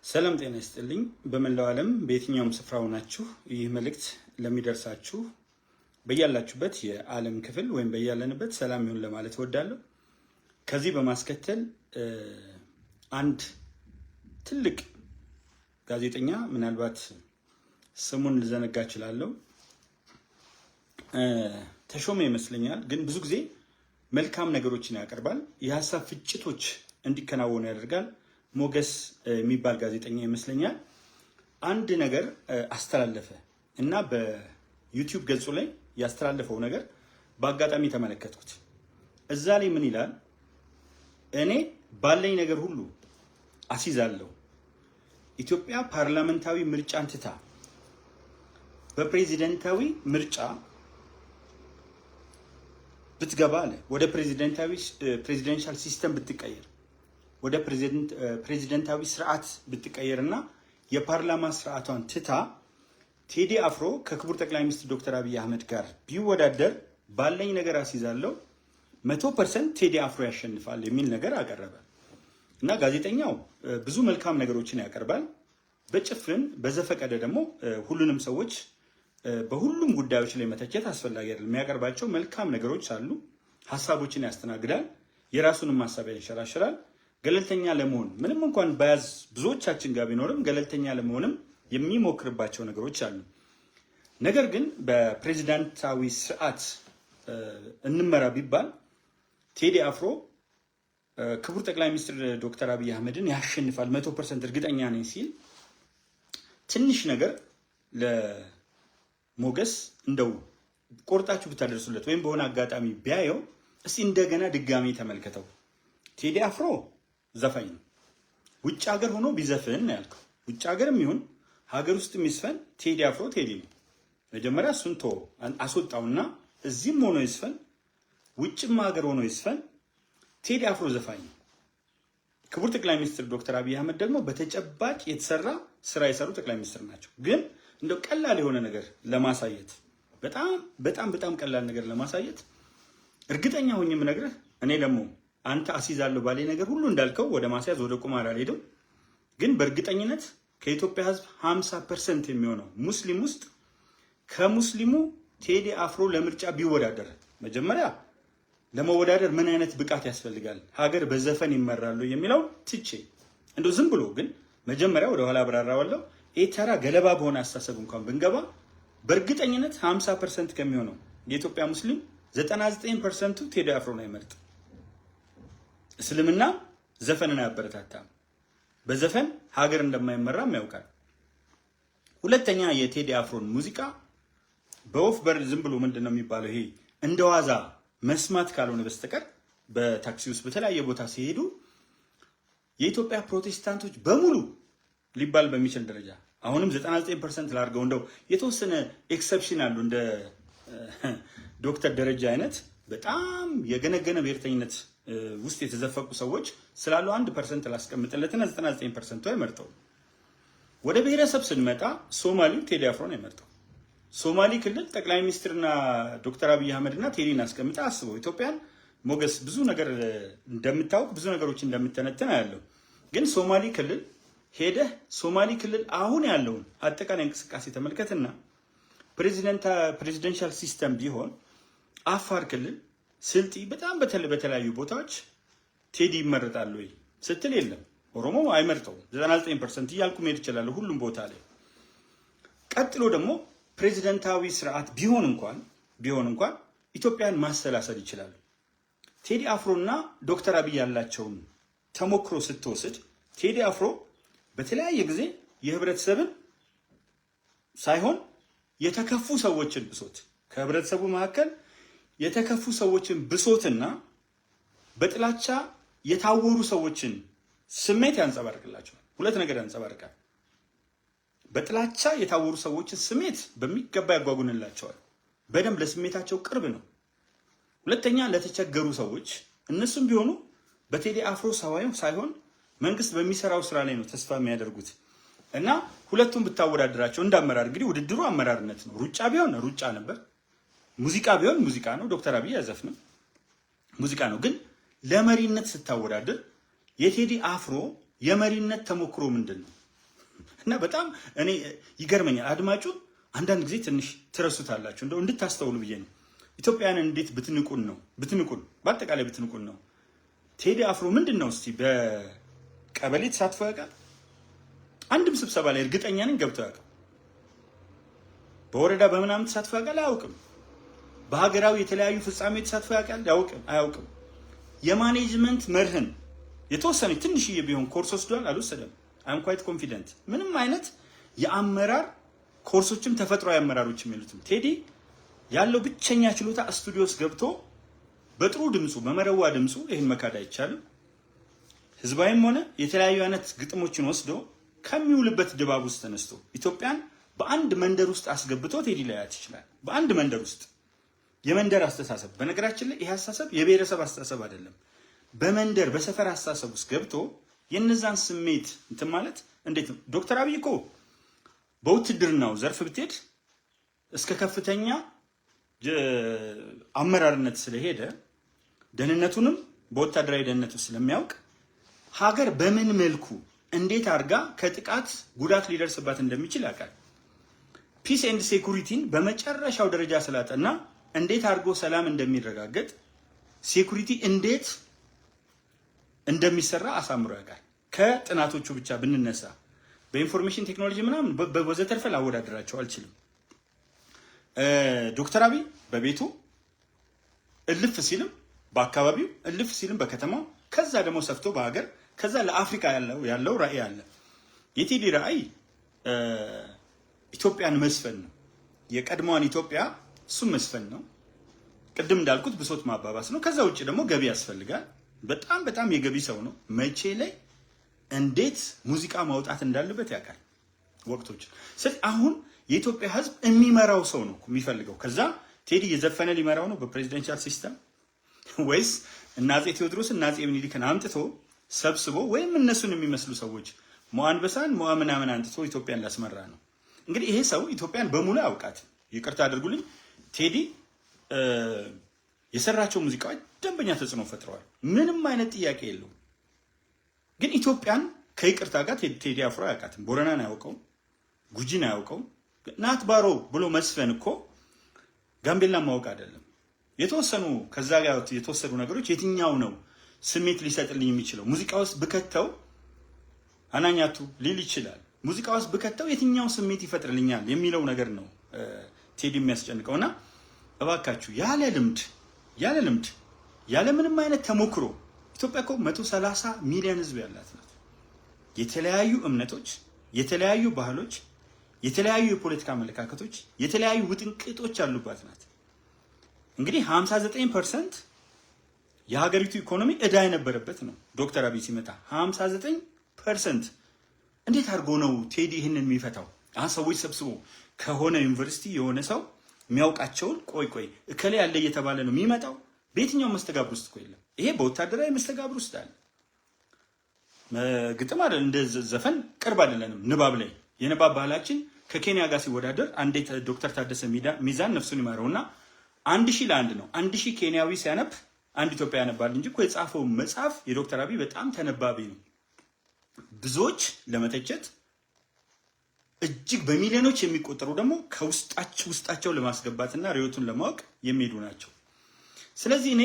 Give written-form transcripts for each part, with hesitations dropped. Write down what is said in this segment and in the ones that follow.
ሰላም ጤና ይስጥልኝ። በመላው ዓለም በየትኛውም ስፍራ ሆናችሁ ይህ መልእክት ለሚደርሳችሁ በያላችሁበት የዓለም ክፍል ወይም በያለንበት ሰላም ይሁን ለማለት እወዳለሁ። ከዚህ በማስከተል አንድ ትልቅ ጋዜጠኛ ምናልባት ስሙን ልዘነጋ እችላለሁ፣ ተሾመ ይመስለኛል፣ ግን ብዙ ጊዜ መልካም ነገሮችን ያቀርባል፣ የሀሳብ ፍጭቶች እንዲከናወኑ ያደርጋል። ሞገስ የሚባል ጋዜጠኛ ይመስለኛል አንድ ነገር አስተላለፈ እና በዩቲዩብ ገጹ ላይ ያስተላለፈው ነገር በአጋጣሚ ተመለከትኩት። እዛ ላይ ምን ይላል? እኔ ባለኝ ነገር ሁሉ አስይዛለሁ፣ ኢትዮጵያ ፓርላመንታዊ ምርጫን ትታ በፕሬዚደንታዊ ምርጫ ብትገባ አለ፣ ወደ ፕሬዚደንሻል ሲስተም ብትቀየር፣ ወደ ፕሬዚደንታዊ ስርዓት ብትቀየርና የፓርላማ ስርዓቷን ትታ ቴዲ አፍሮ ከክቡር ጠቅላይ ሚኒስትር ዶክተር አብይ አህመድ ጋር ቢወዳደር ባለኝ ነገር አስይዛለሁ 100% ቴዲ አፍሮ ያሸንፋል የሚል ነገር አቀረበ እና ጋዜጠኛው ብዙ መልካም ነገሮችን ያቀርባል። በጭፍን በዘፈቀደ ደግሞ ሁሉንም ሰዎች በሁሉም ጉዳዮች ላይ መተቸት አስፈላጊ አይደለም። የሚያቀርባቸው መልካም ነገሮች አሉ፣ ሀሳቦችን ያስተናግዳል፣ የራሱንም ሀሳብ ያንሸራሽራል። ገለልተኛ ለመሆን ምንም እንኳን ባያዝ ብዙዎቻችን ጋር ቢኖርም ገለልተኛ ለመሆንም የሚሞክርባቸው ነገሮች አሉ። ነገር ግን በፕሬዚዳንታዊ ስርዓት እንመራ ቢባል ቴዲ አፍሮ ክቡር ጠቅላይ ሚኒስትር ዶክተር አብይ አህመድን ያሸንፋል 100% እርግጠኛ ነኝ ሲል ትንሽ ነገር ለሞገስ እንደው ቆርጣችሁ ብታደርሱለት ወይም በሆነ አጋጣሚ ቢያየው እስቲ እንደገና ድጋሚ ተመልከተው። ቴዲ አፍሮ ዘፋኝ ነው። ውጭ ሀገር ሆኖ ቢዘፍን ነው ያልከው። ውጭ ሀገርም ይሁን ሀገር ውስጥ የሚስፈን ቴዲ አፍሮ ቴዲ ነው። መጀመሪያ እሱን አስወጣውና እዚህም ሆኖ ይስፈን ውጭም ሀገር ሆኖ ይስፈን ቴዲ አፍሮ ዘፋኝ ነው። ክቡር ጠቅላይ ሚኒስትር ዶክተር አብይ አህመድ ደግሞ በተጨባጭ የተሰራ ስራ የሰሩ ጠቅላይ ሚኒስትር ናቸው። ግን እንደው ቀላል የሆነ ነገር ለማሳየት በጣም ቀላል ነገር ለማሳየት እርግጠኛ ሆኜ የምነግርህ እኔ ደግሞ አንተ አስይዛለሁ ባለ ነገር ሁሉ እንዳልከው ወደ ማስያዝ ወደ ቁማር አልሄድም። ግን በእርግጠኝነት ከኢትዮጵያ ሕዝብ 50% የሚሆነው ሙስሊም ውስጥ ከሙስሊሙ ቴዲ አፍሮ ለምርጫ ቢወዳደር መጀመሪያ ለመወዳደር ምን አይነት ብቃት ያስፈልጋል፣ ሀገር በዘፈን ይመራሉ የሚለው ትቼ እንደው ዝም ብሎ ግን መጀመሪያ ወደ ኋላ አብራራዋለሁ። ተራ ገለባ በሆነ አስተሳሰብ እንኳን ብንገባ በእርግጠኝነት 50% ከሚሆነው የኢትዮጵያ ሙስሊም 99%ቱ ቴዲ አፍሮ ነው አይመርጥ። እስልምና ዘፈንን አያበረታታም። በዘፈን ሀገር እንደማይመራም ያውቃል። ሁለተኛ የቴዲ አፍሮን ሙዚቃ በወፍ በር ዝም ብሎ ምንድነው የሚባለው ይሄ እንደዋዛ መስማት ካልሆነ በስተቀር በታክሲ ውስጥ በተለያየ ቦታ ሲሄዱ የኢትዮጵያ ፕሮቴስታንቶች በሙሉ ሊባል በሚችል ደረጃ አሁንም 99% ላድርገው፣ እንደው የተወሰነ ኤክሰፕሽን አሉ እንደ ዶክተር ደረጃ አይነት በጣም የገነገነ ብሔርተኝነት ውስጥ የተዘፈቁ ሰዎች ስላሉ 1% ላስቀምጥለትና 99% አይመርጠው። ወደ ብሔረሰብ ስንመጣ ሶማሊው ቴዲ አፍሮ ነው የመርጠው። ሶማሊ ክልል ጠቅላይ ሚኒስትርና ዶክተር አብይ አህመድና ቴዲን አስቀምጣ አስበው። ኢትዮጵያን ሞገስ ብዙ ነገር እንደምታውቅ ብዙ ነገሮች እንደምተነተን ያለው ግን ሶማሊ ክልል ሄደህ ሶማሊ ክልል አሁን ያለውን አጠቃላይ እንቅስቃሴ ተመልከትና ፕሬዚደንሻል ሲስተም ቢሆን አፋር ክልል ስልጢ በጣም በተለያዩ ቦታዎች ቴዲ ይመረጣል ወይ ስትል የለም። ኦሮሞ አይመርጠው 99% እያልኩ መሄድ ይችላል ሁሉም ቦታ ላይ። ቀጥሎ ደግሞ ፕሬዚደንታዊ ስርዓት ቢሆን እንኳን ኢትዮጵያን ማሰላሰል ይችላሉ። ቴዲ አፍሮና ዶክተር አብይ ያላቸውን ተሞክሮ ስትወስድ ቴዲ አፍሮ በተለያየ ጊዜ የህብረተሰብን ሳይሆን የተከፉ ሰዎችን ብሶት ከህብረተሰቡ መካከል የተከፉ ሰዎችን ብሶትና በጥላቻ የታወሩ ሰዎችን ስሜት ያንጸባርቅላቸዋል። ሁለት ነገር ያንጸባርቃል። በጥላቻ የታወሩ ሰዎችን ስሜት በሚገባ ያጓጉንላቸዋል። በደንብ ለስሜታቸው ቅርብ ነው። ሁለተኛ ለተቸገሩ ሰዎች እነሱም ቢሆኑ በቴዲ አፍሮ ሳይሆን መንግስት በሚሰራው ስራ ላይ ነው ተስፋ የሚያደርጉት እና ሁለቱም ብታወዳደራቸው እንዳመራር እንግዲህ ውድድሩ አመራርነት ነው። ሩጫ ቢሆን ሩጫ ነበር፣ ሙዚቃ ቢሆን ሙዚቃ ነው። ዶክተር አብይ ያዘፍነው ሙዚቃ ነው። ግን ለመሪነት ስታወዳደር የቴዲ አፍሮ የመሪነት ተሞክሮ ምንድነው? እና በጣም እኔ ይገርመኛል። አድማጩ አንዳንድ ጊዜ ትንሽ ትረሱታላችሁ። እንደው እንድታስተውሉ ብዬ ነው። ኢትዮጵያውያን እንዴት ብትንቁን በአጠቃላይ ብትንቁን ነው። ቴዲ አፍሮ ምንድን ነው እስቲ በቀበሌ ተሳትፎ ያውቃል? አንድም ስብሰባ ላይ እርግጠኛ ነኝ ገብቶ ያውቃል? በወረዳ በምናምን ተሳትፎ ያውቃል? አያውቅም። በሀገራዊ የተለያዩ ፍጻሜ ተሳትፎ ያውቃል? አያውቅም። የማኔጅመንት መርህን የተወሰነ ትንሽዬ ቢሆን ኮርስ ወስዷል? አልወሰደም። አም ኳይት ኮንፊደንት ምንም አይነት የአመራር ኮርሶችም ተፈጥሯዊ አመራሮች የሚሉትም ቴዲ ያለው ብቸኛ ችሎታ ስቱዲዮ ውስጥ ገብቶ በጥሩ ድምፁ በመረዋ ድምፁ ይህን መካድ አይቻልም። ህዝባዊም ሆነ የተለያዩ አይነት ግጥሞችን ወስዶ ከሚውልበት ድባብ ውስጥ ተነስቶ ኢትዮጵያን በአንድ መንደር ውስጥ አስገብቶ ቴዲ ላያት ይችላል። በአንድ መንደር ውስጥ የመንደር አስተሳሰብ፣ በነገራችን ላይ ይህ አስተሳሰብ የብሔረሰብ አስተሳሰብ አይደለም። በመንደር በሰፈር አስተሳሰብ ውስጥ ገብቶ የነዛን ስሜት እንትን ማለት እንዴት ነው? ዶክተር አብይ እኮ በውትድርናው ዘርፍ ብትሄድ እስከ ከፍተኛ አመራርነት ስለሄደ ደህንነቱንም በወታደራዊ ደህንነቱ ስለሚያውቅ ሀገር በምን መልኩ እንዴት አድርጋ ከጥቃት ጉዳት ሊደርስባት እንደሚችል ያውቃል። ፒስ ኤንድ ሴኩሪቲን በመጨረሻው ደረጃ ስላጠና እንዴት አድርጎ ሰላም እንደሚረጋገጥ ሴኩሪቲ እንዴት እንደሚሰራ አሳምሮ ያውቃል። ከጥናቶቹ ብቻ ብንነሳ በኢንፎርሜሽን ቴክኖሎጂ ምናምን በወዘተርፈ ላወዳደራቸው አልችልም። ዶክተር አብይ በቤቱ እልፍ ሲልም በአካባቢው እልፍ ሲልም በከተማው ከዛ ደግሞ ሰፍቶ በሀገር ከዛ ለአፍሪካ ያለው ራዕይ አለ። የቴዲ ራዕይ ኢትዮጵያን መስፈን ነው። የቀድሞዋን ኢትዮጵያ እሱም መስፈን ነው። ቅድም እንዳልኩት ብሶት ማባባስ ነው። ከዛ ውጭ ደግሞ ገቢ ያስፈልጋል። በጣም የገቢ ሰው ነው። መቼ ላይ እንዴት ሙዚቃ ማውጣት እንዳለበት ያውቃል ወቅቶች። ስለዚህ አሁን የኢትዮጵያ ሕዝብ የሚመራው ሰው ነው የሚፈልገው። ከዛ ቴዲ የዘፈነ ሊመራው ነው በፕሬዚደንሻል ሲስተም ወይስ እና አፄ ቴዎድሮስ እና አፄ ምኒልክን አምጥቶ ሰብስቦ ወይም እነሱን የሚመስሉ ሰዎች ሞአንበሳን ምናምን አንጥቶ ኢትዮጵያን ላስመራ ነው? እንግዲህ ይሄ ሰው ኢትዮጵያን በሙሉ ያውቃት። ይቅርታ አድርጉልኝ። ቴዲ የሰራቸው ሙዚቃዎች ደንበኛ ተጽዕኖ ፈጥረዋል። ምንም አይነት ጥያቄ የለውም። ግን ኢትዮጵያን ከይቅርታ ጋር ቴዲ አፍሮ አያውቃትም። ቦረናን አያውቀውም፣ ጉጂን አያውቀውም። ናት ባሮ ብሎ መስፈን እኮ ጋምቤላ ማወቅ አይደለም። የተወሰኑ ከዛ ጋር የተወሰዱ ነገሮች የትኛው ነው ስሜት ሊሰጥልኝ የሚችለው? ሙዚቃ ውስጥ ብከተው አናኛቱ ሊል ይችላል። ሙዚቃ ውስጥ ብከተው የትኛው ስሜት ይፈጥርልኛል የሚለው ነገር ነው ቴዲ የሚያስጨንቀውና እባካችሁ ያለ ልምድ ያለ ምንም አይነት ተሞክሮ ኢትዮጵያ እኮ 130 ሚሊዮን ህዝብ ያላት ናት። የተለያዩ እምነቶች፣ የተለያዩ ባህሎች፣ የተለያዩ የፖለቲካ አመለካከቶች፣ የተለያዩ ውጥንቅጦች ያሉባት ናት። እንግዲህ 59% የሀገሪቱ ኢኮኖሚ ዕዳ የነበረበት ነው። ዶክተር አብይ ሲመጣ 59% እንዴት አድርጎ ነው ቴዲ ይህንን የሚፈታው? አሁን ሰዎች ሰብስቦ ከሆነ ዩኒቨርሲቲ የሆነ ሰው የሚያውቃቸውን ቆይ እከሌ ያለ እየተባለ ነው የሚመጣው። በየትኛው መስተጋብር ውስጥ እኮ የለም። ይሄ በወታደራዊ መስተጋብር ውስጥ አለ። ግጥም አይደል እንደ ዘፈን ቅርብ አይደለንም። ንባብ ላይ የንባብ ባህላችን ከኬንያ ጋር ሲወዳደር አንዴ ዶክተር ታደሰ ሚዛን ነፍሱን ይማረውና 1000 ለ1 ነው። 1000 ኬንያዊ ሲያነብ አንድ ኢትዮጵያ ያነባል እንጂ እኮ የጻፈው መጽሐፍ የዶክተር አብይ በጣም ተነባቢ ነው። ብዙዎች ለመተቸት እጅግ በሚሊዮኖች የሚቆጠሩ ደግሞ ከውስጣቸው ለማስገባትና ሪዮቱን ለማወቅ የሚሄዱ ናቸው። ስለዚህ እኔ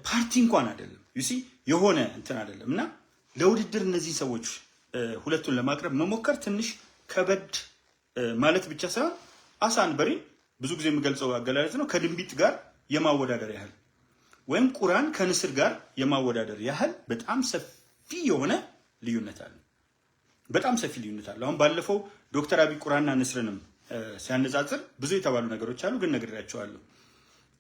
ፓርቲ እንኳን አይደለም ዩሲ የሆነ እንትን አይደለም እና ለውድድር እነዚህ ሰዎች ሁለቱን ለማቅረብ መሞከር ትንሽ ከበድ ማለት ብቻ ሳይሆን አሳ አንበሪን ብዙ ጊዜ የምገልጸው አገላለጽ ነው ከድንቢጥ ጋር የማወዳደር ያህል ወይም ቁራን ከንስር ጋር የማወዳደር ያህል በጣም ሰፊ የሆነ ልዩነት አለ። በጣም ሰፊ ልዩነት አለ። አሁን ባለፈው ዶክተር አብይ ቁራንና ንስርንም ሲያነጻጽር ብዙ የተባሉ ነገሮች አሉ፣ ግን ነግሬያቸዋለሁ።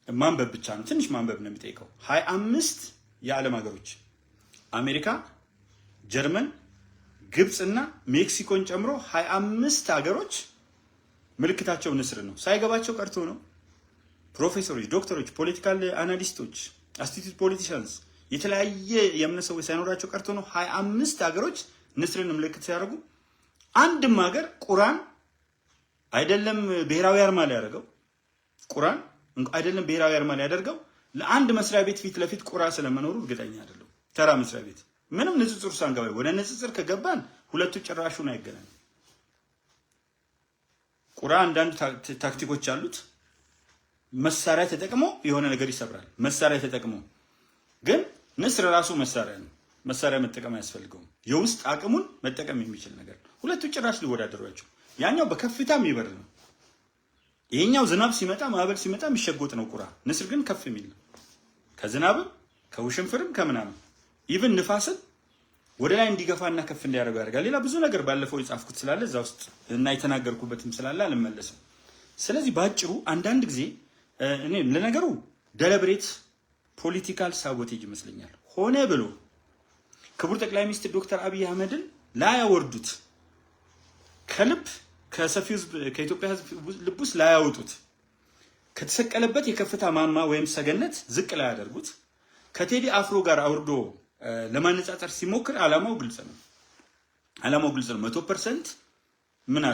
ማንበብ ብቻ ነው፣ ትንሽ ማንበብ ነው የሚጠይቀው። 25 የዓለም ሀገሮች አሜሪካ፣ ጀርመን፣ ግብፅና ሜክሲኮን ጨምሮ 25 ሀገሮች ምልክታቸው ንስር ነው። ሳይገባቸው ቀርቶ ነው። ፕሮፌሰሮች፣ ዶክተሮች፣ ፖለቲካል አናሊስቶች፣ አስቲቱት ፖለቲሻንስ የተለያየ የእምነት ሰዎች ሳይኖራቸው ቀርቶ ነው 25 ሀገሮች ንስርን ምልክት ሲያደርጉ አንድም ሀገር ቁራን አይደለም ብሔራዊ አርማ ላይ ያደርገው ቁራን አይደለም ብሔራዊ አርማ ላይ ያደርገው ለአንድ መስሪያ ቤት ፊት ለፊት ቁራ ስለመኖሩ እርግጠኛ አይደለም። ተራ መስሪያ ቤት ምንም ንጽጽር ሳንገባ ወደ ንጽጽር ከገባን ሁለቱ ጭራሹን አይገናኙም። ቁራ አንዳንድ ታክቲኮች አሉት። መሳሪያ ተጠቅሞ የሆነ ነገር ይሰብራል። መሳሪያ ተጠቅሞ ግን ንስር ራሱ መሳሪያ ነው። መሳሪያ መጠቀም አያስፈልገውም። የውስጥ አቅሙን መጠቀም የሚችል ነገር ነው። ሁለቱ ጭራሽ ሊወዳደሯቸው። ያኛው በከፍታ የሚበር ነው። ይሄኛው ዝናብ ሲመጣ ማዕበል ሲመጣ የሚሸጎጥ ነው ቁራ። ንስር ግን ከፍ የሚል ነው። ከዝናብም ከውሽንፍርም ከምናምን ኢቭን ንፋስን ወደ ላይ እንዲገፋና ከፍ እንዲያደርገው ያደርጋል። ሌላ ብዙ ነገር ባለፈው የጻፍኩት ስላለ እዛ ውስጥ እና የተናገርኩበትም ስላለ አልመለስም። ስለዚህ ባጭሩ አንዳንድ ጊዜ እኔ ለነገሩ ደለብሬት ፖለቲካል ሳቦቴጅ ይመስለኛል። ሆነ ብሎ ክቡር ጠቅላይ ሚኒስትር ዶክተር አብይ አህመድን ላያወርዱት፣ ከልብ ከሰፊው ህዝብ ከኢትዮጵያ ህዝብ ልብ ውስጥ ላያወጡት፣ ከተሰቀለበት የከፍታ ማማ ወይም ሰገነት ዝቅ ላያደርጉት፣ ከቴዲ አፍሮ ጋር አውርዶ ለማነጻጸር ሲሞክር አላማው ግልጽ ነው። 100% ምን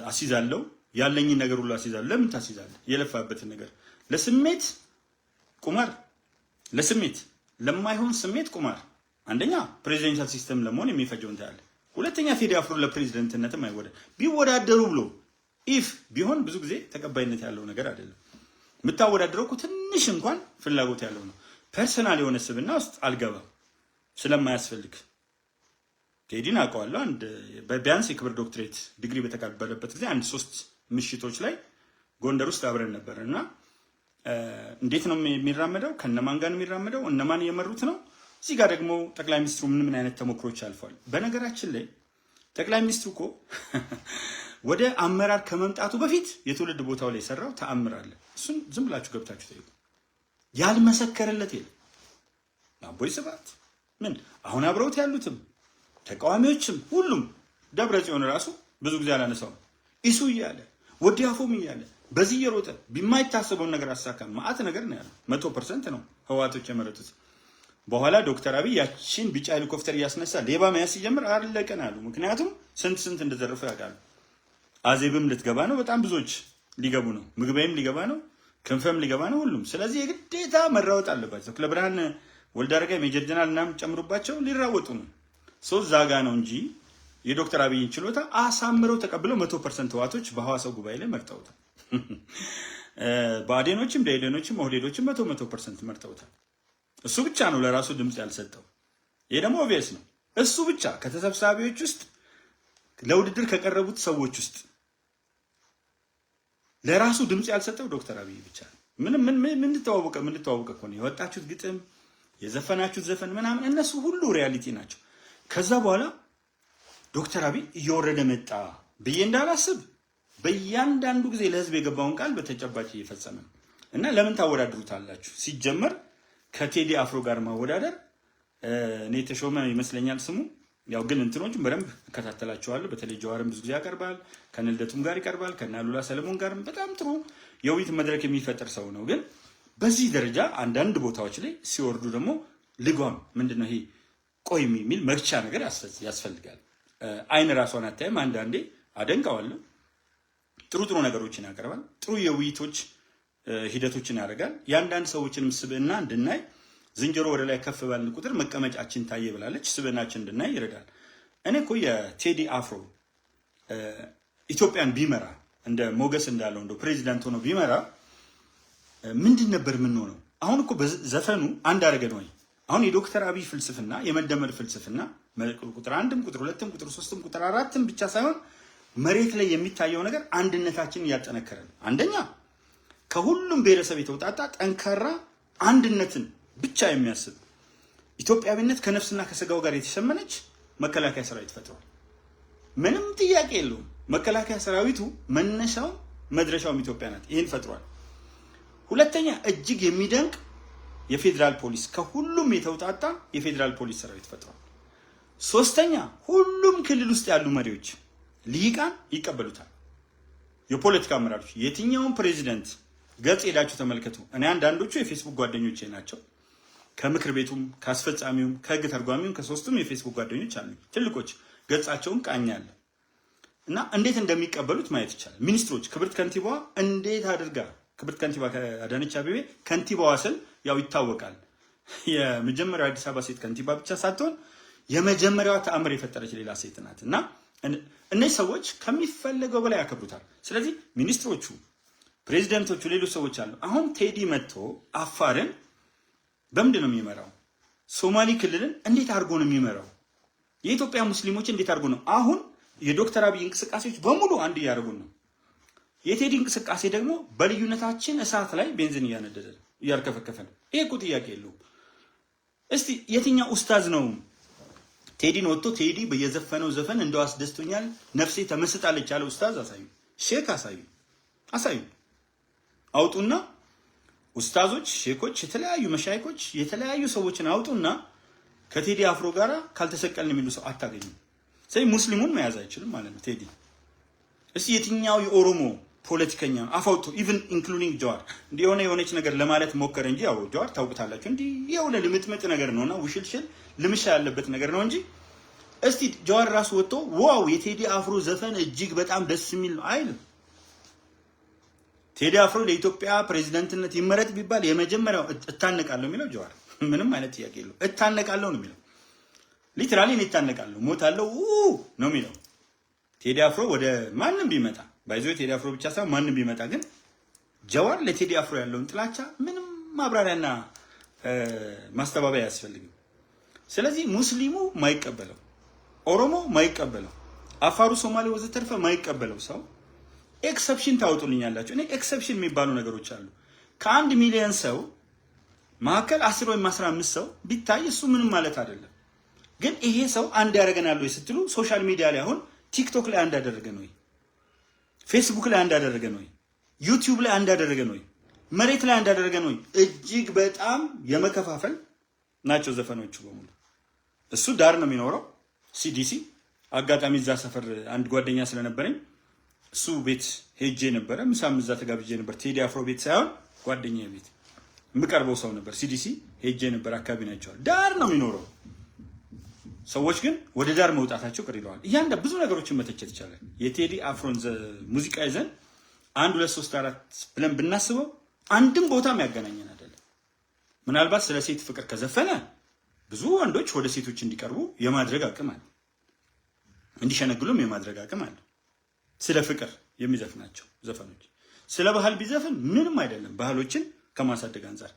አስይዛለሁ ያለኝን ነገር ሁሉ አስይዛለሁ። ለምን ታስይዛለህ? የለፋበትን ነገር ለስሜት ቁማር፣ ለስሜት ለማይሆን ስሜት ቁማር። አንደኛ ፕሬዚደንሻል ሲስተም ለመሆን የሚፈጀው እንታያለ። ሁለተኛ ቴዲ አፍሮ ለፕሬዚደንትነትም ቢወዳደሩ ብሎ ኢፍ ቢሆን ብዙ ጊዜ ተቀባይነት ያለው ነገር አይደለም። የምታወዳደረው እኮ ትንሽ እንኳን ፍላጎት ያለው ነው። ፐርሰናል የሆነ ስብና ውስጥ አልገባም ስለማያስፈልግ። ቴዲን አውቀዋለሁ። ቢያንስ የክብር ዶክትሬት ዲግሪ በተቀበለበት ጊዜ 3 ምሽቶች ላይ ጎንደር ውስጥ አብረን ነበር እና እንዴት ነው የሚራመደው? ከነማን ጋር ነው የሚራመደው? እነማን እየመሩት ነው? እዚህ ጋር ደግሞ ጠቅላይ ሚኒስትሩ ምን አይነት ተሞክሮች አልፏል? በነገራችን ላይ ጠቅላይ ሚኒስትሩ እኮ ወደ አመራር ከመምጣቱ በፊት የትውልድ ቦታው ላይ የሰራው ተአምር አለ። እሱን ዝም ብላችሁ ገብታችሁ ጠይቁ። ያልመሰከረለት የለም። አቦይ ስብሃት ምን አሁን አብረውት ያሉትም ተቃዋሚዎችም ሁሉም ደብረ ጽዮን ራሱ ብዙ ጊዜ አላነሳው ኢሱ እያለ ወዲያፎም እያለ በዚህ እየሮጠ ቢማይታሰበውን ነገር አሳካም። ማአት ነገር ነው ያለው። 100% ነው ህዋቶች የመረጡት። በኋላ ዶክተር አብይ ያቺን ቢጫ ሄሊኮፕተር እያስነሳ ሌባ መያዝ ሲጀምር አለቀን አሉ። ምክንያቱም ስንት እንደዘረፈ ያውቃሉ። አዜብም ልትገባ ነው። በጣም ብዙዎች ሊገቡ ነው። ምግበይም ሊገባ ነው። ክንፈም ሊገባ ነው። ሁሉም ስለዚህ የግዴታ መራወጥ አለባቸው። ክለብርሃን ወልዳረጋ ሜጀር ጀነራል እናም ጨምሩባቸው ሊራወጡ ነው። ዛጋ ነው እንጂ የዶክተር አብይን ችሎታ አሳምረው ተቀብለው 100% ህዋቶች በሐዋሳው ጉባኤ ላይ መርጠውታል። ባዴኖችም ደኢህዴኖችም ኦህዴዶችም 100% መርጠውታል። እሱ ብቻ ነው ለራሱ ድምጽ ያልሰጠው። ይሄ ደግሞ ኦቪየስ ነው። እሱ ብቻ ከተሰብሳቢዎች ውስጥ ለውድድር ከቀረቡት ሰዎች ውስጥ ለራሱ ድምጽ ያልሰጠው ዶክተር አብይ ብቻ ነው። ምን ተዋወቀ እኮ ነው የወጣችሁት ግጥም የዘፈናችሁት ዘፈን ምናምን እነሱ ሁሉ ሪያሊቲ ናቸው። ከዛ በኋላ ዶክተር አብይ እየወረደ መጣ ብዬ እንዳላስብ በእያንዳንዱ ጊዜ ለህዝብ የገባውን ቃል በተጨባጭ እየፈጸመ እና ለምን ታወዳድሩታላችሁ? ሲጀመር ከቴዲ አፍሮ ጋር ማወዳደር እኔ ተሾመ ይመስለኛል ስሙ። ያው ግን እንትኖችን በደንብ እከታተላቸዋለሁ። በተለይ ጀዋርም ብዙ ጊዜ ያቀርባል፣ ከነልደቱም ጋር ይቀርባል፣ ከናሉላ ሰለሞን ጋርም በጣም ጥሩ የውይይት መድረክ የሚፈጠር ሰው ነው። ግን በዚህ ደረጃ አንዳንድ ቦታዎች ላይ ሲወርዱ ደግሞ ልጓም ምንድነው ይሄ ቆይ የሚል መርቻ ነገር ያስፈልጋል። አይን ራሷን አታይም። አንዳንዴ አደንቀዋለሁ። ጥሩ ነገሮችን ያቀርባል። ጥሩ የውይይቶች ሂደቶችን ያደርጋል። የአንዳንድ ሰዎችንም ስብዕና እንድናይ ዝንጀሮ ወደ ላይ ከፍ ባልን ቁጥር መቀመጫችን ታየ ብላለች። ስብዕናችን እንድናይ ይረዳል። እኔ እኮ የቴዲ አፍሮ ኢትዮጵያን ቢመራ እንደ ሞገስ እንዳለው እንደ ፕሬዚዳንት ሆኖ ቢመራ ምንድን ነበር የምንሆነው? አሁን እኮ በዘፈኑ አንድ አደረገን ወይ? አሁን የዶክተር አብይ ፍልስፍና የመደመር ፍልስፍና ቁጥር 1ም ቁጥር 2ም ቁጥር 3ም ቁጥር 4ም ብቻ ሳይሆን መሬት ላይ የሚታየው ነገር አንድነታችንን እያጠነከረ ነው። አንደኛ ከሁሉም ብሔረሰብ የተውጣጣ ጠንካራ አንድነትን ብቻ የሚያስብ ኢትዮጵያዊነት ከነፍስና ከስጋው ጋር የተሸመነች መከላከያ ሰራዊት ፈጥሯል። ምንም ጥያቄ የለውም። መከላከያ ሰራዊቱ መነሻው መድረሻውም ኢትዮጵያ ናት። ይህን ፈጥሯል። ሁለተኛ እጅግ የሚደንቅ የፌዴራል ፖሊስ ከሁሉም የተውጣጣ የፌዴራል ፖሊስ ሰራዊት ፈጥሯል። ሶስተኛ ሁሉም ክልል ውስጥ ያሉ መሪዎች ልሂቃን ይቀበሉታል። የፖለቲካ አመራሮች የትኛውን ፕሬዚደንት ገጽ ሄዳችሁ ተመልከቱ። እኔ አንዳንዶቹ የፌስቡክ ጓደኞቼ ናቸው። ከምክር ቤቱም ከአስፈጻሚውም ከህግ ተርጓሚውም ከሶስቱም የፌስቡክ ጓደኞች አሉ። ትልቆች ገጻቸውን ቃኛለሁ እና እንዴት እንደሚቀበሉት ማየት ይቻላል። ሚኒስትሮች ክብርት ከንቲባዋ እንዴት አድርጋ ክብርት ከንቲባ አዳነች አቤቤ ከንቲባዋ ስል ያው ይታወቃል። የመጀመሪያው አዲስ አበባ ሴት ከንቲባ ብቻ ሳትሆን የመጀመሪያዋ ተአምር የፈጠረች ሌላ ሴት ናት እና እነዚህ ሰዎች ከሚፈለገው በላይ ያከብሩታል። ስለዚህ ሚኒስትሮቹ፣ ፕሬዚደንቶቹ፣ ሌሎች ሰዎች አሉ። አሁን ቴዲ መጥቶ አፋርን በምንድን ነው የሚመራው? ሶማሌ ክልልን እንዴት አድርጎ ነው የሚመራው? የኢትዮጵያ ሙስሊሞች እንዴት አድርጎ ነው? አሁን የዶክተር አብይ እንቅስቃሴዎች በሙሉ አንድ እያደረጉን ነው። የቴዲ እንቅስቃሴ ደግሞ በልዩነታችን እሳት ላይ ቤንዚን እያነደደ ነው፣ እያርከፈከፈ ነው። ይሄ እኮ ጥያቄ የለውም። እስቲ የትኛው ኡስታዝ ነው ቴዲን ወጥቶ ቴዲ በየዘፈነው ዘፈን እንደው አስደስቶኛል ነፍሴ ተመስጣለች ያለ ኡስታዝ አሳዩ። ሼክ አሳዩ። አውጡና ኡስታዞች፣ ሼኮች፣ የተለያዩ መሻይኮች፣ የተለያዩ ሰዎችን አውጡና ከቴዲ አፍሮ ጋር ካልተሰቀልን የሚሉ ሰው አታገኙም። ስለዚህ ሙስሊሙን መያዝ አይችልም ማለት ነው ቴዲ። እስቲ የትኛው የኦሮሞ ፖለቲከኛ አፋውቶ ኢቭን ኢንክሉዲንግ ጀዋር እንዲህ የሆነች ነገር ለማለት ሞከረ እንጂ ያው ጀዋር ታውቁታላችሁ እንዲህ የሆነ ልምጥምጥ ነገር ነውና ውሽልሽል ልምሻ ያለበት ነገር ነው እንጂ እስቲ ጀዋር ራሱ ወጥቶ ዋው የቴዲ አፍሮ ዘፈን እጅግ በጣም ደስ የሚል ነው አይልም። ቴዲ አፍሮ ለኢትዮጵያ ፕሬዝዳንትነት ይመረጥ ቢባል የመጀመሪያው እታነቃለሁ የሚለው ጀዋር ምንም አይነት ጥያቄ የለው። እታነቃለሁ ነው የሚለው። ሊትራሊ እኔ እታነቃለሁ ሞታለሁ ነው የሚለው። ቴዲ አፍሮ ወደ ማንም ቢመጣ ባይዞ ቴዲ አፍሮ ብቻ ሳይሆን ማንም ቢመጣ ግን ጀዋር ለቴዲ አፍሮ ያለውን ጥላቻ ምንም ማብራሪያና ማስተባበያ አያስፈልግም። ስለዚህ ሙስሊሙ ማይቀበለው፣ ኦሮሞ ማይቀበለው፣ አፋሩ፣ ሶማሌ ወዘተርፈ ማይቀበለው ሰው ኤክሰፕሽን ታወጡልኛላችሁ። እኔ ኤክሰፕሽን የሚባሉ ነገሮች አሉ። ከ1 ሚሊዮን ሰው መካከል 10 ወይም 15 ሰው ቢታይ እሱ ምንም ማለት አይደለም። ግን ይሄ ሰው አንድ ያደርገናል ወይ ስትሉ ሶሻል ሚዲያ ላይ አሁን ቲክቶክ ላይ አንድ ያደረገን ወይ፣ ፌስቡክ ላይ አንድ ያደረገን ወይ፣ ዩቲዩብ ላይ አንድ ያደረገን ወይ፣ መሬት ላይ አንድ ያደረገን ወይ፣ እጅግ በጣም የመከፋፈል ናቸው ዘፈኖቹ በሙሉ። እሱ ዳር ነው የሚኖረው ሲዲሲ። አጋጣሚ እዛ ሰፈር አንድ ጓደኛ ስለነበረኝ እሱ ቤት ሄጄ ነበረ። ምሳም እዛ ተጋብዤ ነበር። ቴዲ አፍሮ ቤት ሳይሆን ጓደኛዬ ቤት የምቀርበው ሰው ነበር። ሲዲሲ ሄጄ ነበር። አካባቢ ናቸው። ዳር ነው የሚኖረው። ሰዎች ግን ወደ ዳር መውጣታቸው ቅር ይለዋል። ብዙ ነገሮችን መተቸት ይቻላል። የቴዲ አፍሮን ሙዚቃ ይዘን 1 2 3 4 ብለን ብናስበው አንድም ቦታም ያገናኘን አይደለም። ምናልባት ስለ ሴት ፍቅር ከዘፈነ ብዙ ወንዶች ወደ ሴቶች እንዲቀርቡ የማድረግ አቅም አለ፣ እንዲሸነግሉም የማድረግ አቅም አለ። ስለ ፍቅር የሚዘፍናቸው ዘፈኖች። ስለ ባህል ቢዘፍን ምንም አይደለም፣ ባህሎችን ከማሳደግ አንፃር።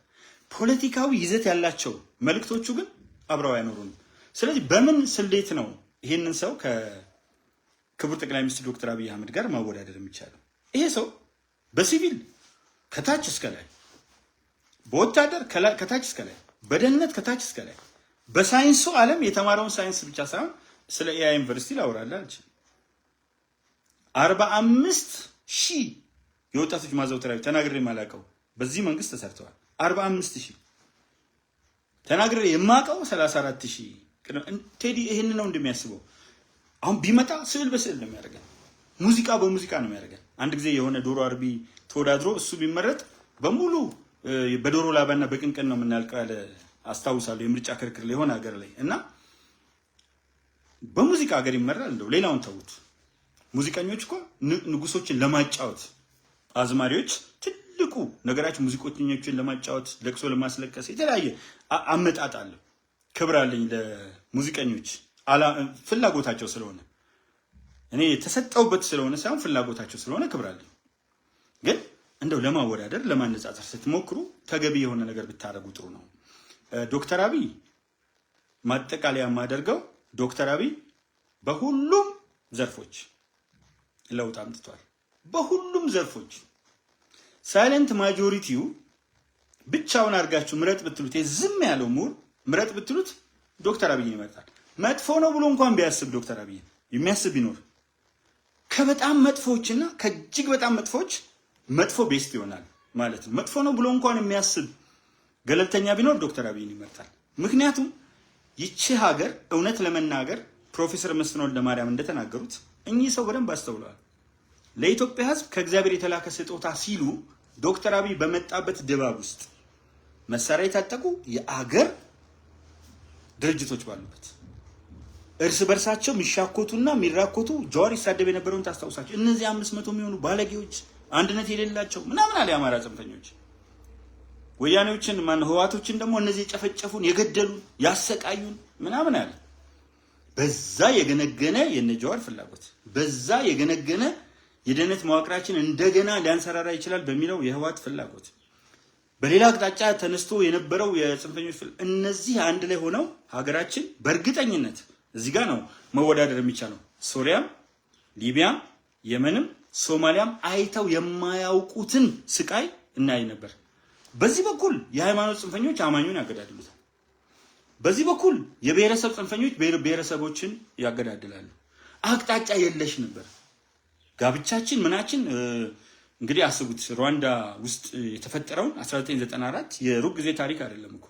ፖለቲካዊ ይዘት ያላቸው መልእክቶቹ ግን አብረው አይኖሩንም። ስለዚህ በምን ስሌት ነው ይሄንን ሰው ከክቡር ጠቅላይ ሚኒስትር ዶክተር አብይ አህመድ ጋር ማወዳደር የሚቻለው? ይሄ ሰው በሲቪል ከታች እስከ ላይ፣ በወታደር ከታች እስከ ላይ፣ በደህንነት ከታች እስከ ላይ፣ በሳይንሱ ዓለም የተማረውን ሳይንስ ብቻ ሳይሆን ስለ ኤአይ ዩኒቨርሲቲ ላወራልህ አልችልም። 45,000 የወጣቶች ማዘውተሪያ ተናግሬ የማላውቀው በዚህ መንግስት ተሰርተዋል። 45,000 ተናግሬ የማውቀው 34,000። ቴዲ ይሄን ነው እንደሚያስበው። አሁን ቢመጣ ስዕል በስዕል ነው የሚያደርገን፣ ሙዚቃ በሙዚቃ ነው የሚያደርገን። አንድ ጊዜ የሆነ ዶሮ አርቢ ተወዳድሮ እሱ ቢመረጥ በሙሉ በዶሮ ላባና በቅንቅን ነው የምናልቀው ያለ አስታውሳለሁ። የምርጫ ክርክር ላይ የሆነ ሀገር ላይ እና በሙዚቃ ሀገር ይመራል። እንደው ሌላውን ተውት። ሙዚቀኞች እኮ ንጉሶችን ለማጫወት አዝማሪዎች ትልቁ ነገራችን ሙዚቀኞችን ለማጫወት ለቅሶ ለማስለቀስ የተለያየ አመጣጥ አለ። ክብር አለኝ ለሙዚቀኞች ፍላጎታቸው ስለሆነ እኔ የተሰጠውበት ስለሆነ ሳይሆን ፍላጎታቸው ስለሆነ ክብር አለኝ። ግን እንደው ለማወዳደር ለማነጻጸር ስትሞክሩ ተገቢ የሆነ ነገር ብታደርጉ ጥሩ ነው። ዶክተር አብይ ማጠቃለያ የማደርገው ዶክተር አብይ በሁሉም ዘርፎች ለውጥ አምጥቷል። በሁሉም ዘርፎች ሳይለንት ማጆሪቲው ብቻውን አድርጋችሁ ምረጥ ብትሉት ዝም ያለው ምሁር ምረጥ ብትሉት ዶክተር አብይን ይመርጣል። መጥፎ ነው ብሎ እንኳን ቢያስብ ዶክተር አብይ የሚያስብ ቢኖር ከበጣም መጥፎችና ከእጅግ በጣም መጥፎች መጥፎ ቤስት ይሆናል ማለት ነው። መጥፎ ነው ብሎ እንኳን የሚያስብ ገለልተኛ ቢኖር ዶክተር አብይን ይመርጣል። ምክንያቱም ይቺ ሀገር እውነት ለመናገር ፕሮፌሰር መስፍን ወልደማርያም እንደተናገሩት እኚህ ሰው በደንብ አስተውለዋል። ለኢትዮጵያ ሕዝብ ከእግዚአብሔር የተላከ ስጦታ ሲሉ ዶክተር አብይ በመጣበት ድባብ ውስጥ መሳሪያ የታጠቁ የአገር ድርጅቶች ባሉበት እርስ በርሳቸው የሚሻኮቱና የሚራኮቱ ጀዋር ይሳደብ የነበረውን ታስታውሳቸው። እነዚህ 500 የሚሆኑ ባለጌዎች አንድነት የሌላቸው ምናምን አለ የአማራ ጽንፈኞች ወያኔዎችን ህዋቶችን ደግሞ እነዚህ የጨፈጨፉን የገደሉን ያሰቃዩን ምናምን አለ። በዛ የገነገነ የነጃዋር ፍላጎት በዛ የገነገነ የደህንነት መዋቅራችን እንደገና ሊያንሰራራ ይችላል በሚለው የህወሓት ፍላጎት በሌላ አቅጣጫ ተነስቶ የነበረው የጽንፈኞች እነዚህ አንድ ላይ ሆነው ሀገራችን በእርግጠኝነት እዚህ ጋር ነው መወዳደር የሚቻለው። ሶሪያም፣ ሊቢያም፣ የመንም ሶማሊያም አይተው የማያውቁትን ስቃይ እናይ ነበር። በዚህ በኩል የሃይማኖት ጽንፈኞች አማኙን ያገዳድሉታል። በዚህ በኩል የብሔረሰብ ጽንፈኞች ብሔረሰቦችን ያገዳድላሉ። አቅጣጫ የለሽ ነበር ጋብቻችን ምናችን። እንግዲህ አስቡት ሩዋንዳ ውስጥ የተፈጠረውን 1994 የሩቅ ጊዜ ታሪክ አይደለም እኮ።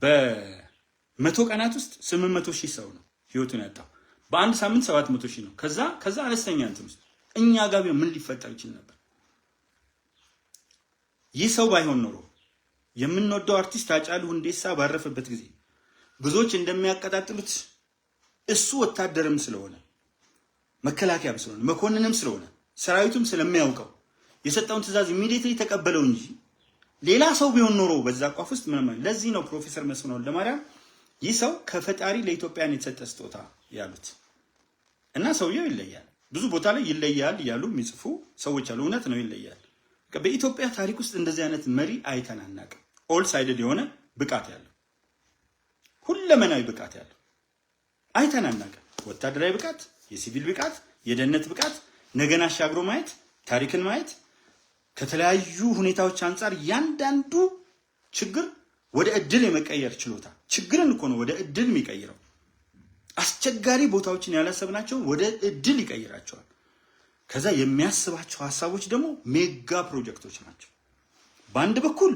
በመቶ ቀናት ውስጥ 800,000 ሰው ነው ህይወቱን ያጣው። በአንድ ሳምንት 700,000 ነው። ከዛ አነስተኛ እንትን ውስጥ እኛ ጋር ምን ሊፈጠር ይችል ነበር? ይህ ሰው ባይሆን ኖሮ የምንወደው አርቲስት ሃጫሉ ሁንዴሳ ባረፈበት ጊዜ ብዙዎች እንደሚያቀጣጥሉት እሱ ወታደርም ስለሆነ መከላከያም ስለሆነ መኮንንም ስለሆነ ሰራዊቱም ስለሚያውቀው የሰጠውን ትዕዛዝ ኢሚዲየትሊ ተቀበለው እንጂ ሌላ ሰው ቢሆን ኖሮ በዛ ቋፍ ውስጥ ምንም። ለዚህ ነው ፕሮፌሰር መስፍን ወልደማርያም ይህ ሰው ከፈጣሪ ለኢትዮጵያን የተሰጠ ስጦታ ያሉት እና ሰውየው ይለያል። ብዙ ቦታ ላይ ይለያል እያሉ የሚጽፉ ሰዎች አሉ። እውነት ነው፣ ይለያል። በኢትዮጵያ ታሪክ ውስጥ እንደዚህ አይነት መሪ አይተን አናውቅም። ኦል ሳይድድ የሆነ ብቃት ያለው ሁለመናዊ ብቃት ያለው አይተን አናውቅም። ወታደራዊ ብቃት፣ የሲቪል ብቃት፣ የደህንነት ብቃት፣ ነገን አሻግሮ ማየት፣ ታሪክን ማየት፣ ከተለያዩ ሁኔታዎች አንጻር ያንዳንዱ ችግር ወደ እድል የመቀየር ችሎታ። ችግርን እኮ ነው ወደ እድል የሚቀይረው። አስቸጋሪ ቦታዎችን ያላሰብናቸው ወደ እድል ይቀይራቸዋል። ከዛ የሚያስባቸው ሀሳቦች ደግሞ ሜጋ ፕሮጀክቶች ናቸው። በአንድ በኩል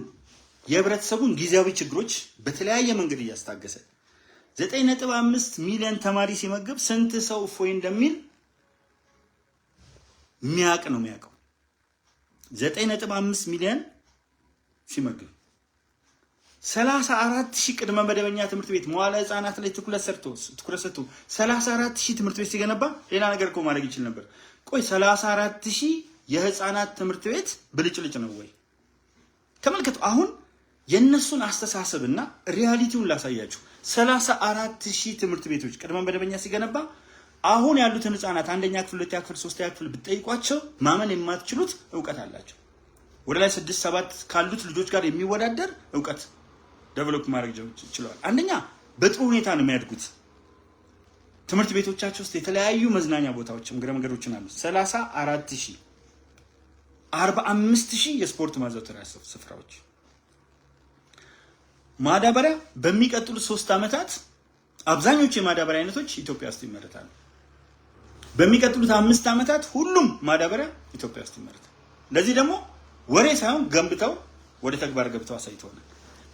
የህብረተሰቡን ጊዜያዊ ችግሮች በተለያየ መንገድ እያስታገሰ 9.5 ሚሊዮን ተማሪ ሲመግብ ስንት ሰው እፎይ እንደሚል የሚያውቅ ነው የሚያውቀው። 9.5 ሚሊዮን ሲመግብ 34,000 ቅድመ መደበኛ ትምህርት ቤት መዋለ ህፃናት ላይ ትኩረት ሰጥቶ 34,000 ትምህርት ቤት ሲገነባ ሌላ ነገር እኮ ማድረግ ይችል ነበር። ቆይ 34,000 የህፃናት ትምህርት ቤት ብልጭልጭ ነው ወይ? ተመልከቱ። አሁን የነሱን አስተሳሰብና ሪያሊቲውን ላሳያችሁ። 34,000 ትምህርት ቤቶች ቅድመ መደበኛ ሲገነባ አሁን ያሉትን ህፃናት አንደኛ ክፍል፣ ሁለተኛ ክፍል፣ ሶስተኛ ክፍል ብትጠይቋቸው ማመን የማትችሉት እውቀት አላቸው። ወደ ላይ 6 7 ካሉት ልጆች ጋር የሚወዳደር እውቀት ዴቨሎፕ ማድረግ ችለዋል። አንደኛ በጥሩ ሁኔታ ነው የሚያድጉት። ትምህርት ቤቶቻቸው ውስጥ የተለያዩ መዝናኛ ቦታዎችም እግረ መንገዶችን አሉ። 34,000 45,000 የስፖርት ማዘውተሪያ ስፍራዎች። ማዳበሪያ በሚቀጥሉት 3 ዓመታት አብዛኞቹ የማዳበሪያ አይነቶች ኢትዮጵያ ውስጥ ይመረታሉ። በሚቀጥሉት 5 ዓመታት ሁሉም ማዳበሪያ ኢትዮጵያ ውስጥ ይመረታል። ለዚህ ደግሞ ወሬ ሳይሆን ገንብተው ወደ ተግባር ገብተው አሳይተውናል።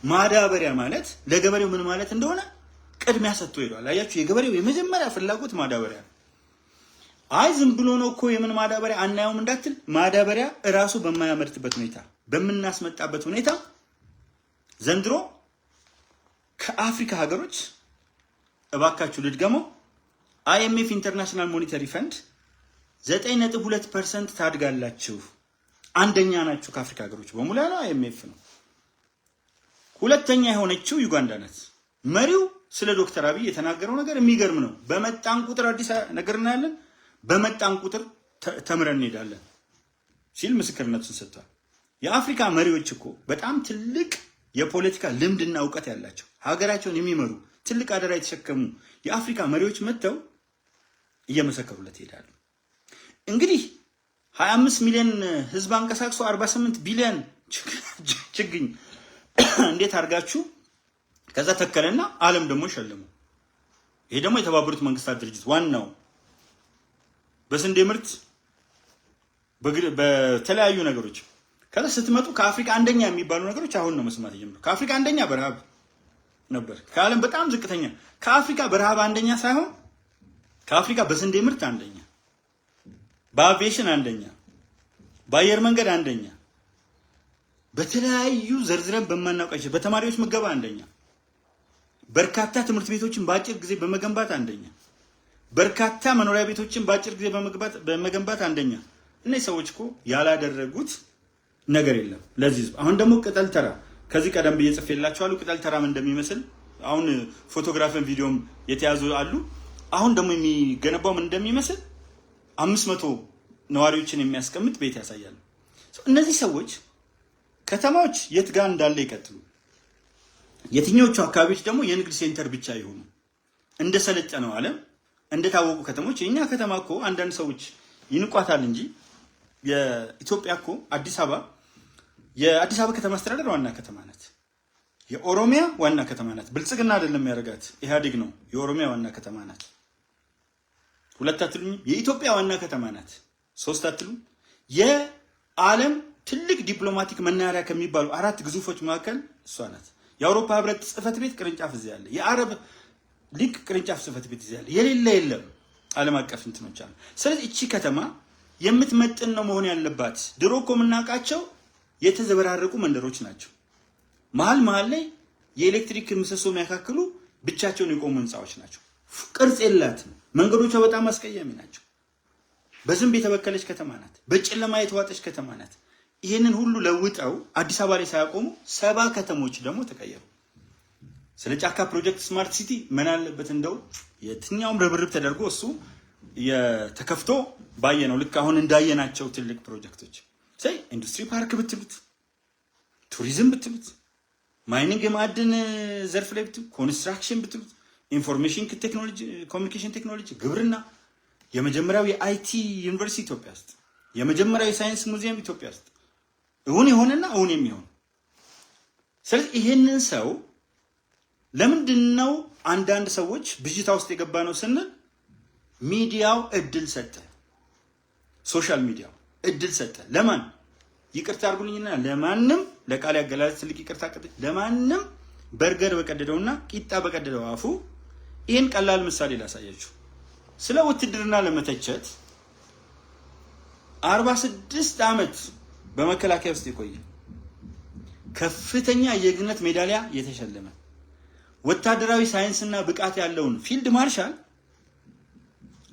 ማዳበሪያ ማለት ለገበሬው ምን ማለት እንደሆነ ቅድሚያ ሰጥቶ ሄዷል። አያችሁ፣ የገበሬው የመጀመሪያ ፍላጎት ማዳበሪያ ነው። አይ ዝም ብሎ ነው እኮ የምን ማዳበሪያ አናየውም እንዳትል፣ ማዳበሪያ እራሱ በማያመርትበት ሁኔታ በምናስመጣበት ሁኔታ ዘንድሮ ከአፍሪካ ሀገሮች እባካችሁ ልድገመው፣ አይኤምኤፍ ኢንተርናሽናል ሞኔታሪ ፈንድ 9.2% ታድጋላችሁ፣ አንደኛ ናችሁ ከአፍሪካ ሀገሮች በሙሉ ያለው አይኤምኤፍ ነው። ሁለተኛ የሆነችው ዩጋንዳ ናት። መሪው ስለ ዶክተር አብይ የተናገረው ነገር የሚገርም ነው። በመጣን ቁጥር አዲስ ነገር እናያለን፣ በመጣን ቁጥር ተምረን እንሄዳለን ሲል ምስክርነቱን ሰጥቷል። የአፍሪካ መሪዎች እኮ በጣም ትልቅ የፖለቲካ ልምድና እውቀት ያላቸው ሀገራቸውን የሚመሩ ትልቅ አደራ የተሸከሙ የአፍሪካ መሪዎች መጥተው እየመሰከሩለት ይሄዳሉ። እንግዲህ 25 ሚሊዮን ህዝብ አንቀሳቅሶ 48 ቢሊዮን ችግኝ እንዴት አድርጋችሁ ከዛ ተከለና ዓለም ደግሞ ሸለሙ። ይሄ ደግሞ የተባበሩት መንግስታት ድርጅት ዋናው በስንዴ ምርት በተለያዩ ነገሮች ከዛ ስትመጡ ከአፍሪካ አንደኛ የሚባሉ ነገሮች አሁን ነው መስማት የጀመረው። ከአፍሪካ አንደኛ በረሃብ ነበር፣ ከዓለም በጣም ዝቅተኛ። ከአፍሪካ በረሃብ አንደኛ ሳይሆን ከአፍሪካ በስንዴ ምርት አንደኛ፣ በአቪዬሽን አንደኛ፣ በአየር መንገድ አንደኛ፣ በተለያዩ ዘርዝረን በማናውቃቸው በተማሪዎች ምገባ አንደኛ፣ በርካታ ትምህርት ቤቶችን በአጭር ጊዜ በመገንባት አንደኛ፣ በርካታ መኖሪያ ቤቶችን በአጭር ጊዜ በመገንባት አንደኛ። እነዚህ ሰዎች እኮ ያላደረጉት ነገር የለም ለዚህ ህዝብ። አሁን ደግሞ ቅጠል ተራ ከዚህ ቀደም ብዬ ጽፌላችኋለሁ። ቅጠል ተራም እንደሚመስል አሁን ፎቶግራፍን ቪዲዮም የተያዙ አሉ። አሁን ደግሞ የሚገነባው ምን እንደሚመስል 500 ነዋሪዎችን የሚያስቀምጥ ቤት ያሳያሉ። እነዚህ ሰዎች ከተማዎች የት ጋር እንዳለ ይቀጥሉ፣ የትኞቹ አካባቢዎች ደግሞ የንግድ ሴንተር ብቻ ይሆኑ፣ እንደሰለጠነው ዓለም እንደታወቁ ከተሞች። የኛ ከተማ እኮ አንዳንድ ሰዎች ይንቋታል እንጂ የኢትዮጵያ እኮ አዲስ አበባ ከተማ አስተዳደር ዋና ከተማ ናት። የኦሮሚያ ዋና ከተማ ናት። ብልጽግና አይደለም ያደርጋት ኢህአዴግ ነው። የኦሮሚያ ዋና ከተማ ናት። 2 አትሉኝ? የኢትዮጵያ ዋና ከተማ ናት። 3 አትሉ? የዓለም ትልቅ ዲፕሎማቲክ መናኸሪያ ከሚባሉ 4 ግዙፎች መካከል እሷ ናት። የአውሮፓ ህብረት ጽህፈት ቤት ቅርንጫፍ እዚህ ያለ፣ የአረብ ሊግ ቅርንጫፍ ጽህፈት ቤት እዚህ ያለ፣ የሌለ የለም። ዓለም አቀፍ እንትኖች አሉ። ስለዚህ እቺ ከተማ የምትመጥን ነው መሆን ያለባት። ድሮ እኮ የምናውቃቸው የተዘበራረቁ መንደሮች ናቸው። መሀል ላይ የኤሌክትሪክ ምሰሶ የሚያካክሉ ብቻቸውን የቆሙ ህንፃዎች ናቸው። ቅርጽ የላትም። መንገዶቿ በጣም አስቀያሚ ናቸው። በዝንብ የተበከለች ከተማ ናት። በጨለማ የተዋጠች ከተማ ናት። ይህንን ሁሉ ለውጠው አዲስ አበባ ላይ ሳያቆሙ 70 ከተሞች ደግሞ ተቀየሩ። ስለ ጫካ ፕሮጀክት ስማርት ሲቲ ምን አለበት እንደው የትኛውም ርብርብ ተደርጎ እሱ የተከፍቶ ባየ ነው። ልክ አሁን እንዳየናቸው ትልቅ ፕሮጀክቶች ኢንዱስትሪ ፓርክ ብትሉት፣ ቱሪዝም ብትሉት፣ ማይኒንግ የማዕድን ዘርፍ ላይ ብትሉት፣ ኮንስትራክሽን ብትሉት፣ ኢንፎርሜሽን ቴክኖሎጂ፣ ኮሚኒኬሽን ቴክኖሎጂ፣ ግብርና፣ የመጀመሪያው የአይቲ ዩኒቨርሲቲ ኢትዮጵያ ውስጥ፣ የመጀመሪያው የሳይንስ ሙዚየም ኢትዮጵያ ውስጥ እውን የሆነና እውን የሚሆን። ስለዚህ ይሄንን ሰው ለምንድን ነው አንዳንድ ሰዎች ብዥታ ውስጥ የገባ ነው ስንል ሚዲያው እድል ሰጠ። ሶሻል ሚዲያው እድል ሰጠ። ለማን? ይቅርታ አድርጉልኝና ለማንም ለቃል ያገላለጽ ትልቅ ይቅርታ ለማንም በርገር በቀደደውና ቂጣ በቀደደው አፉ ይሄን ቀላል ምሳሌ ላሳያችሁ። ስለ ውትድርና ለመተቸት 46 ዓመት በመከላከያ ውስጥ የቆየ ከፍተኛ የጀግንነት ሜዳሊያ የተሸለመ ወታደራዊ ሳይንስና ብቃት ያለውን ፊልድ ማርሻል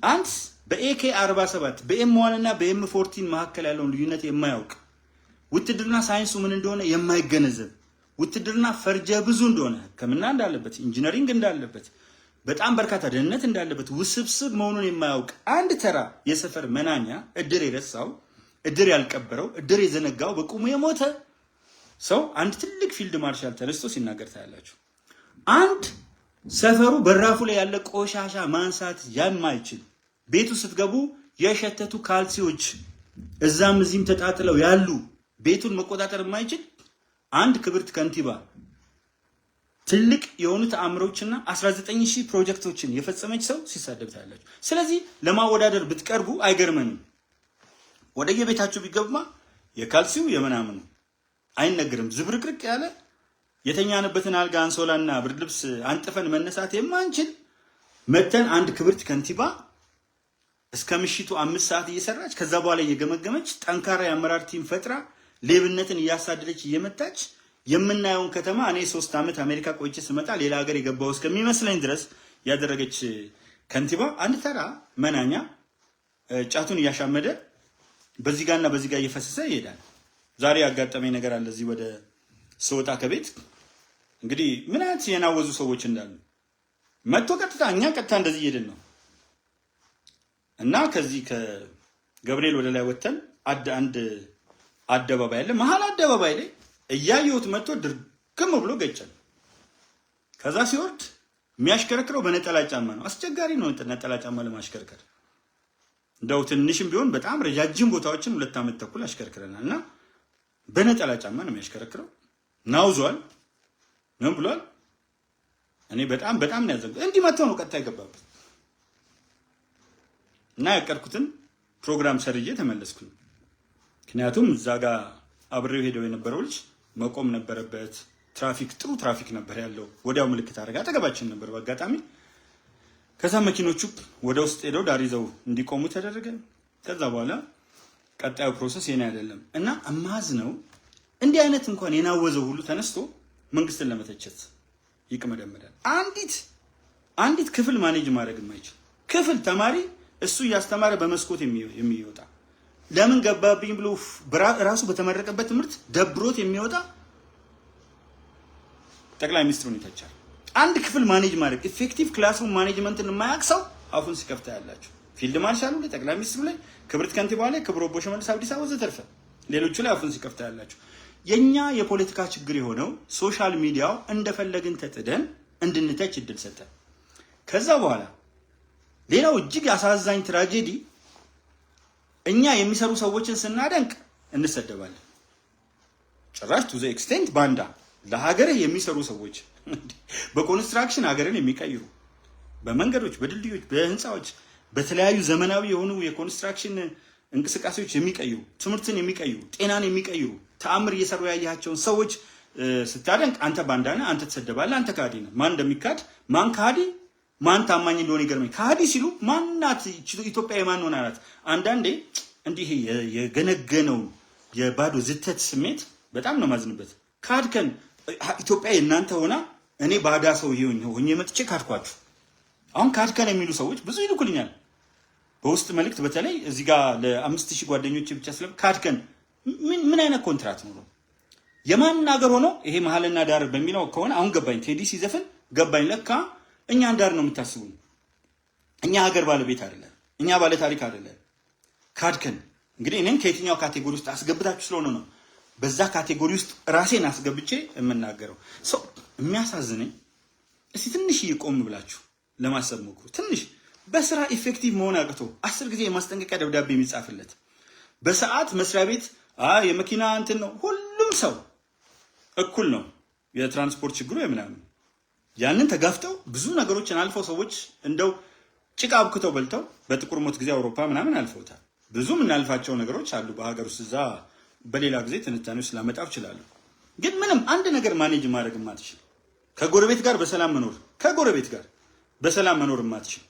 አንስ በኤኬ 47 በኤም1 እና በኤም14 መካከል ያለውን ልዩነት የማያውቅ ውትድርና ሳይንሱ ምን እንደሆነ የማይገነዘብ ውትድርና ፈርጀ ብዙ እንደሆነ ሕክምና እንዳለበት ኢንጂነሪንግ እንዳለበት በጣም በርካታ ደህንነት እንዳለበት ውስብስብ መሆኑን የማያውቅ አንድ ተራ የሰፈር መናኛ እድር የረሳው እድር ያልቀበረው እድር የዘነጋው በቁሙ የሞተ ሰው አንድ ትልቅ ፊልድ ማርሻል ተነስቶ ሲናገር ታያላችሁ። አንድ ሰፈሩ በራፉ ላይ ያለ ቆሻሻ ማንሳት የማይችል ቤቱ ስትገቡ የሸተቱ ካልሲዎች እዛም እዚህም ተጣጥለው ያሉ ቤቱን መቆጣጠር የማይችል አንድ ክብርት ከንቲባ ትልቅ የሆኑ ተአምሮችና 19000 ፕሮጀክቶችን የፈጸመች ሰው ሲሳደብ ታያላችሁ። ስለዚህ ለማወዳደር ብትቀርቡ አይገርመንም። ወደየቤታችሁ ቢገቡማ የካልሲው የምናምኑ አይነገርም። ዝብርቅርቅ ያለ የተኛንበትን አልጋ አንሶላና ብርድ ልብስ አንጥፈን መነሳት የማንችል መተን አንድ ክብርት ከንቲባ እስከ ምሽቱ 5 ሰዓት እየሰራች ከዛ በኋላ እየገመገመች ጠንካራ የአመራር ቲም ፈጥራ ሌብነትን እያሳደደች እየመታች የምናየውን ከተማ እኔ 3 ዓመት አሜሪካ ቆይቼ ስመጣ ሌላ ሀገር የገባው እስከሚመስለኝ ድረስ ያደረገች ከንቲባ አንድ ተራ መናኛ ጫቱን እያሻመደ በዚህ ጋርና በዚህ ጋር እየፈሰሰ ይሄዳል። ዛሬ ያጋጠመኝ ነገር አለ። እዚህ ወደ ስወጣ ከቤት እንግዲህ ምን አይነት የናወዙ ሰዎች እንዳሉ መጥቶ ቀጥታ እንደዚህ እየሄድን ነው እና ከዚህ ከገብርኤል ወደ ላይ ወተን አንድ አደባባይ አለ። መሀል አደባባይ ላይ እያየሁት መጥቶ ድርግም ብሎ ገጨን። ከዛ ሲወርድ የሚያሽከረክረው በነጠላ ጫማ ነው። አስቸጋሪ ነው ነጠላ ጫማ ለማሽከርከር። እንደው ትንሽም ቢሆን በጣም ረጃጅም ቦታዎችን 2 ዓመት ተኩል አሽከርክረናል እና በነጠላ ጫማ ነው የሚያሽከረክረው። ናውዟል ምን ብሏል? እኔ በጣም ነው ያዘንኩት። እንዲህ መጥቶ ነው ቀጥታ የገባበት እና ያቀርኩትን ፕሮግራም ሰርጄ ተመለስኩኝ። ምክንያቱም እዛ ጋር አብሬው ሄደው የነበረው ልጅ መቆም ነበረበት። ጥሩ ትራፊክ ነበር ያለው። ወዲያው ምልክት አደረገ። አጠገባችን ነበር በአጋጣሚ። ከዛ መኪኖቹ ወደ ውስጥ ሄደው ዳር ይዘው እንዲቆሙ ተደረገ። ከዛ በኋላ ቀጣዩ ፕሮሰስ የኔ አይደለም እና እማዝ ነው እንዲህ አይነት እንኳን የናወዘው ሁሉ ተነስቶ መንግስትን ለመተቸት ይቅመደመዳል። አንዲት ክፍል ማኔጅ ማድረግ የማይችል ክፍል ተማሪ እሱ እያስተማረ በመስኮት የሚወጣ ለምን ገባብኝ ብሎ ራሱ በተመረቀበት ትምህርት ደብሮት የሚወጣ ጠቅላይ ሚኒስትሩን ይተቻል። አንድ ክፍል ማኔጅ ማድረግ ኢፌክቲቭ ክላስሩም ማኔጅመንትን የማያውቅ አፉን ሲከፍታ ያላችሁ ፊልድ ማርሻሉ ላይ ጠቅላይ ሚኒስትሩ ላይ ክብርት ከንቲባው ላይ ክብር ኦቦ ሽመልስ አብዲሳ ወዘተርፈ ሌሎቹ ላይ አፉን ሲከፍታ ያላችሁ የኛ የፖለቲካ ችግር የሆነው ሶሻል ሚዲያው እንደፈለግን ተጥደን እንድንተች እድል ሰጠ። ከዛ በኋላ ሌላው እጅግ አሳዛኝ ትራጀዲ እኛ የሚሰሩ ሰዎችን ስናደንቅ እንሰደባለን። ጭራሽ ቱ ዘ ኤክስቴንት ባንዳ ለሀገር የሚሰሩ ሰዎች በኮንስትራክሽን ሀገርን የሚቀይሩ በመንገዶች፣ በድልድዮች፣ በህንፃዎች በተለያዩ ዘመናዊ የሆኑ የኮንስትራክሽን እንቅስቃሴዎች የሚቀይሩ ትምህርትን የሚቀይሩ ጤናን የሚቀይሩ ተአምር እየሰሩ ያያቸውን ሰዎች ስታደንቅ አንተ ባንዳ ነህ፣ አንተ ተሰደባለህ፣ አንተ ካዲ ነህ። ማን እንደሚካድ ማን ካዲ ማን ታማኝ እንደሆነ ይገርመኝ። ካዲ ሲሉ ማናት ኢትዮጵያ የማን ሆና ናት? አንዳንዴ እንዲህ የገነገነው የባዶ ዝተት ስሜት በጣም ነው ማዝንበት። ካድከን ኢትዮጵያ የእናንተ ሆና እኔ ባዳ ሰው ሆኜ መጥቼ ካድኳችሁ። አሁን ካድከን የሚሉ ሰዎች ብዙ ይልኩልኛል በውስጥ መልእክት። በተለይ እዚህ ጋር ለ5000 ጓደኞች ብቻ ስለም ካድከን ምን አይነት ኮንትራት ነው? የማን ሀገር ሆኖ ይሄ መሀልና ዳር በሚለው ከሆነ አሁን ገባኝ። ቴዲ ሲዘፍን ገባኝ። ለካ እኛን ዳር ነው የምታስቡን። እኛ ሀገር ባለቤት አይደለም፣ እኛ ባለ ታሪክ አይደለም። ካድከን እንግዲህ እኔን ከየትኛው ካቴጎሪ ውስጥ አስገብታችሁ ስለሆነ ነው በዛ ካቴጎሪ ውስጥ ራሴን አስገብቼ የምናገረው። ሰው የሚያሳዝነኝ እስቲ ትንሽ ቆም ብላችሁ ለማሰብ ሞክሩ። ትንሽ በስራ ኢፌክቲቭ መሆን አቅቶ 10 ጊዜ የማስጠንቀቂያ ደብዳቤ የሚጻፍለት በሰዓት መስሪያ ቤት የመኪና እንትን ነው። ሁሉም ሰው እኩል ነው። የትራንስፖርት ችግሩ የምናምን ያንን ተጋፍተው ብዙ ነገሮችን አልፈው ሰዎች እንደው ጭቃ አብክተው በልተው በጥቁር ሞት ጊዜ አውሮፓ ምናምን አልፈውታል። ብዙ የምናልፋቸው ነገሮች አሉ በሀገር ውስጥ። እዛ በሌላ ጊዜ ትንታኔዎች ስላመጣው ይችላሉ። ግን ምንም አንድ ነገር ማኔጅ ማድረግ ማትችል ከጎረቤት ጋር በሰላም መኖር ከጎረቤት ጋር በሰላም መኖር ማትችል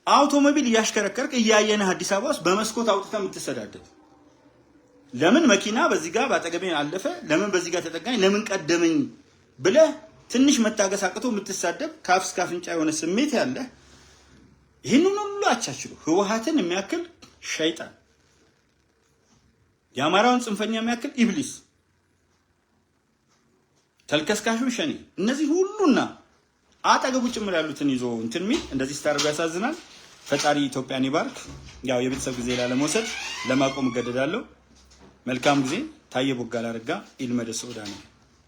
አውቶሞቢል እያሽከረከርክ እያየነህ አዲስ አበባ ውስጥ በመስኮት አውጥተህ የምትሰዳደብ ለምን መኪና በዚህ ጋር ባጠገቤ አለፈ፣ ለምን በዚህ ጋር ተጠጋኝ፣ ለምን ቀደመኝ ብለህ ትንሽ መታገስ አቅቶ የምትሳደብ ካፍ እስከ አፍንጫ የሆነ ስሜት ያለ ይህንን ሁሉ አቻችሎ ህወሓትን የሚያክል ሸይጣን፣ የአማራውን ጽንፈኛ የሚያክል ኢብሊስ፣ ተልከስካሹን ሸኔ፣ እነዚህ ሁሉና አጠገቡ ጭምር ያሉትን ይዞ እንትን ሚል እንደዚህ ስታደርጉ ያሳዝናል። ፈጣሪ ኢትዮጵያን ይባርክ። ያው የቤተሰብ ጊዜ ላለመውሰድ ለማቆም እገደዳለሁ። መልካም ጊዜ። ታየ ቦጋላ ረጋ ኢልመደ ሶዳ ነው።